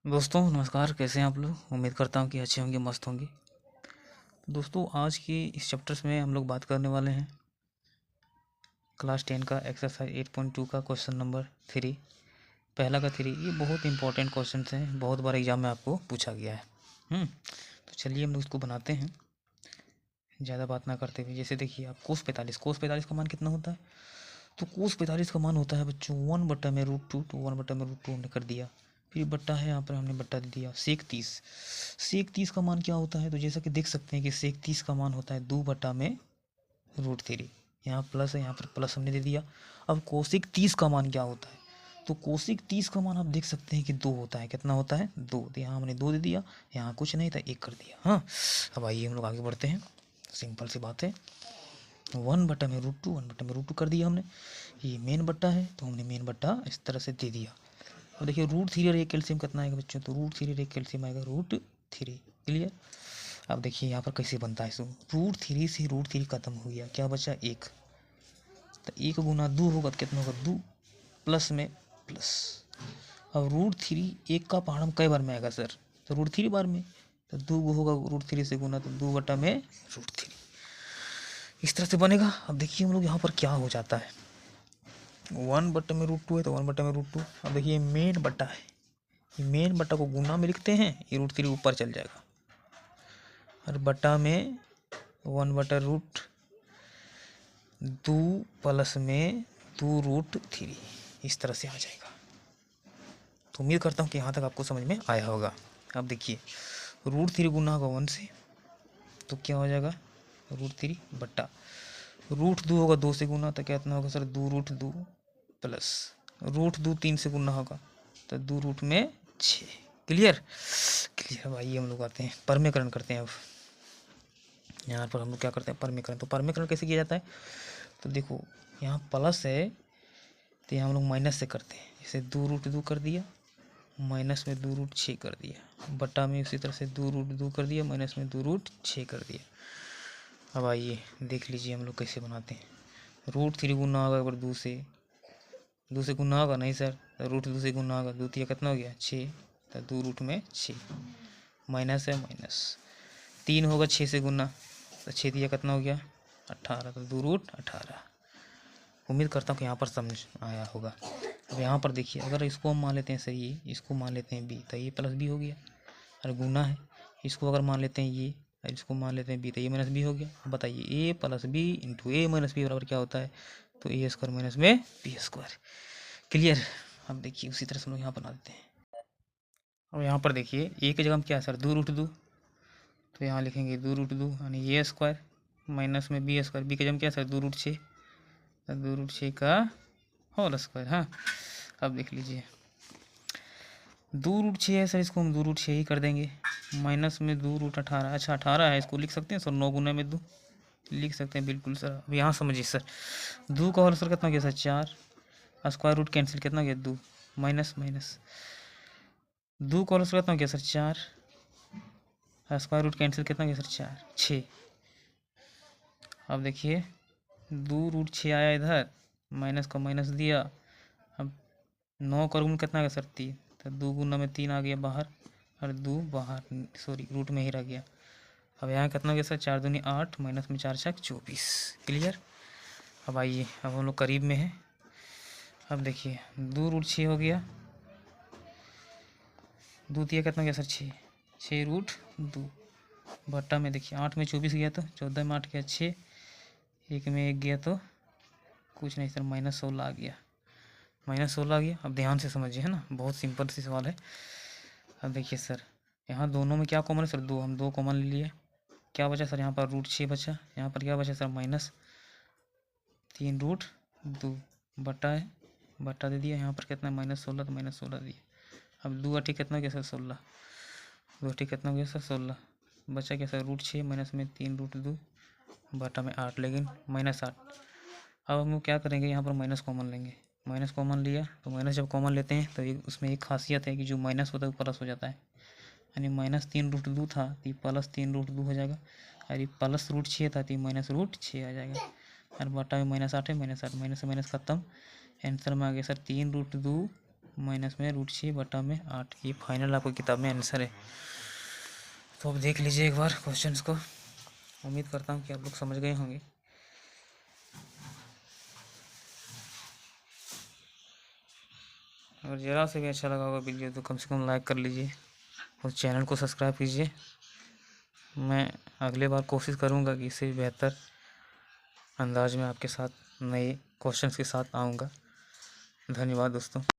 दोस्तों नमस्कार, कैसे हैं आप लोग। उम्मीद करता हूँ कि अच्छे होंगे, मस्त होंगे। दोस्तों आज की इस चैप्टर्स में हम लोग बात करने वाले हैं क्लास 10 का एक्सरसाइज 8.2 का क्वेश्चन नंबर 3, पहला का 3। ये बहुत इंपॉर्टेंट क्वेश्चन हैं, बहुत बार एग्जाम में आपको पूछा गया है। तो चलिए हम लोग इसको बनाते हैं ज़्यादा बात ना करते हुए। जैसे देखिए आप कोस 45 का मान कितना होता है। तो कोस 45 का मान होता है बच्चों 1/√2। तो 1/√2 हमने कर दिया, फिर बट्टा है, यहाँ पर हमने बट्टा दे दिया सेक 30 का मान क्या होता है। तो जैसा कि देख सकते हैं कि सेक 30 का मान होता है 2/√3। यहाँ प्लस है, यहाँ पर प्लस हमने दे दिया। अब कोसिक 30 का मान क्या होता है। तो कोसिक 30 का मान आप देख सकते हैं कि 2 होता है। कितना होता है 2। तो यहाँ हमने 2 दे दिया, यहाँ कुछ नहीं था 1 कर दिया। हाँ, अब आइए हम लोग आगे बढ़ते हैं। सिंपल सी बात है, 1/√2 कर दिया हमने। ये मेन बट्टा है तो हमने मेन बट्टा इस तरह से दे दिया। अब देखिए √3 और एक कैल्शियम कितना आएगा बच्चों। तो √3 और एक कैल्शियम आएगा √3। क्लियर। अब देखिए यहाँ पर कैसे बनता है। सो √3 से √3 खत्म हो गया, क्या बचा 1। तो 1 गुना 2 होगा तो कितना होगा 2 प्लस में प्लस। अब √3 1 का पहाड़ कई बार में आएगा सर। तो √3 बार में, तो 2 होगा √3 से गुना, तो 2/√3 इस तरह से बनेगा। अब देखिए हम लोग यहाँ पर क्या हो जाता है, 1/√2 है तो 1/√2। अब देखिए मेन बट्टा है, ये मेन बट्टा को गुना में लिखते हैं, ये √3 ऊपर चल जाएगा और बट्टा में 1/√2 प्लस में 2√3 इस तरह से आ जाएगा। तो उम्मीद करता हूँ कि यहाँ तक आपको समझ में आया होगा। अब देखिए √3 गुना होगा 1 से, तो क्या हो जाएगा √3 बट्टा √2 होगा 2 से गुना, तो कितना होगा सर 2√2 प्लस √2 3 से गुना होगा तो 2√6। Clear clear. अब आइए हम लोग आते हैं परमीकरण करते हैं। अब यहाँ पर हम लोग क्या करते हैं परमीकरण। तो परमीकरण कैसे किया जाता है। तो देखो यहाँ प्लस है तो यहाँ हम लोग माइनस से करते हैं। जैसे 2√2 कर दिया, माइनस में 2√6 कर दिया, बटा में उसी तरह से 2√2 कर दिया, माइनस में 2√6 कर दिया। अब आइए देख लीजिए हम लोग कैसे बनाते हैं। √3 गुना होगा अगर 2 से गुना होगा नहीं सर, √2 से गुना होगा 2 3 कितना हो गया 6, तो 2√6 माइनस है माइनस 3 होगा 6 से गुना, तो 6 दिया कितना हो गया 18, तो 2√18। उम्मीद करता हूँ कि यहाँ पर समझ आया होगा। अब यहाँ पर देखिए अगर इसको हम मान लेते हैं सर, ये इसको मान लेते हैं बी, तो ये प्लस बी हो गया। और गुना है, इसको अगर मान लेते हैं ये और इसको मान लेते हैं बी, तो ए माइनस बी हो गया। अब बताइए ए प्लस बी इंटू ए माइनस बी बराबर क्या होता है। तो ए स्क्वायर माइनस में बी स्क्वायर। क्लियर। अब देखिए उसी तरह से हम लोग यहाँ बना देते हैं। अब यहाँ पर देखिए ए की जगह हम क्या है सर 2√2, तो यहाँ लिखेंगे 2√2 यानी ए स्क्वायर माइनस में बी स्क्वायर। बी की जगह क्या है सर 2√6, तो 2√6 का होल स्क्वायर। हाँ, अब देख लीजिए 2√6 है सर, इसको हम 2√6 ही कर देंगे। माइनस में 2√18, अच्छा 18 है, इसको लिख सकते हैं सर 9 गुना में 2 लिख सकते हैं बिल्कुल सर। अब यहाँ समझिए सर 2 का होल सर कितना गया सर 4, स्क्वायर रूट कैंसिल कितना गया 2, माइनस माइनस 2 का होल सर कितना गया सर 4, स्क्वायर रूट कैंसिल कितना गया सर 4 6। अब देखिए 2√6 आया इधर, माइनस का माइनस दिया। अब 9 का गुण कितना गया सर 3, तो 2 गुना में 3 आ गया बाहर और 2 बाहर, सॉरी रूट में ही रह गया। अब यहाँ कितना गया सर 4 दूनी 8, माइनस में 4 छक 24। क्लियर। अब आइए अब हम लोग करीब में हैं। अब देखिए 2√6 हो गया, 2 दिया कितना गया सर 6, 6√2 बट्टा में देखिए 8 में 24 गया तो 14 में 8 गया 6, 1 में 1 गया तो कुछ नहीं सर -16 आ गया, -16 आ गया। अब ध्यान से समझिए, है ना, बहुत सिंपल सी सवाल है। अब देखिए सर यहाँ दोनों में क्या कॉमन है सर 2, हम 2 कॉमन ले लिए। क्या बचा सर यहाँ पर √6 बचा, यहाँ पर क्या बचा सर -3√2 बटा है, बटा दे दिया। यहाँ पर कितना -16 तो -16 दिया। अब 2 अठी कितना गया सर 16, 2 अठी कितना हो गया सर 16, बचा क्या सर √6 माइनस में 3√2 बटा में 8, लेकिन -8। अब हम लोग क्या करेंगे यहाँ पर माइनस कॉमन लेंगे, माइनस कॉमन लिया तो माइनस जब कॉमन लेते हैं तो उसमें एक खासियत है कि जो माइनस होता है वो प्लस हो जाता है। यानी -3√2 था तो ये +3√2 हो जाएगा, और ये +√6 था तो ये -√6 आ जाएगा। और बटा में -8 है, -8 माइनस से माइनस खत्म, आंसर में आ गया सर 3√2 माइनस में √6/8। ये फाइनल आपको किताब में आंसर है। तो अब देख लीजिए एक बार क्वेश्चंस को। उम्मीद करता हूँ कि आप लोग समझ गए होंगे। अगर ज़रा से भी अच्छा लगा होगा वीडियो तो कम से कम लाइक कर लीजिए और चैनल को सब्सक्राइब कीजिए। मैं अगले बार कोशिश करूँगा कि इससे बेहतर अंदाज में आपके साथ नए क्वेश्चंस के साथ आऊँगा। धन्यवाद दोस्तों।